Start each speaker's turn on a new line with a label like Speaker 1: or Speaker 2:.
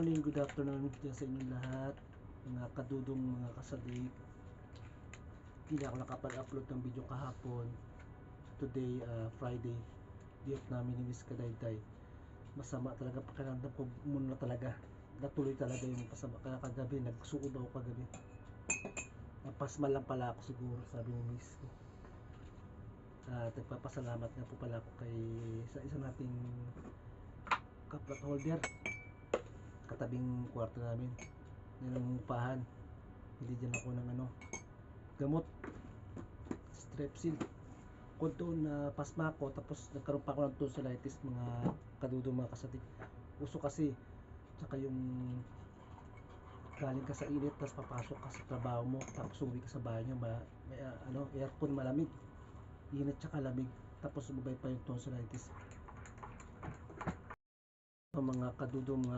Speaker 1: Morning, good afternoon dyan sa inyong lahat, mga kadudong, mga kasadik. Hindi ako nakapag-upload ng video kahapon. Today, Friday, day off namin ni Miss Kadayday. Masama talaga pakiramdam ko muna talaga. Natuloy talaga yung pasama. Kaya kagabi, nagsuod ako kagabi. Napasma lang pala ako siguro, sabi ni Miss ko. At nagpapasalamat nga po pala ako kay sa isa nating kaplat holder, katabing kwarto namin, nilangupahan. Hindi dyan ako ng gamot, strepsil. Kung doon na pasma ko, tapos nagkaroon pa ako ng tonsillitis, mga kadudong, mga kasadik. Uso kasi, tsaka yung galing ka sa init, tapos papasok ka sa trabaho mo, tapos umuwi ka sa bahay nyo, may aircon, malamig, init tsaka lamig, tapos umubay pa yung tonsillitis. Mga kadudong, mga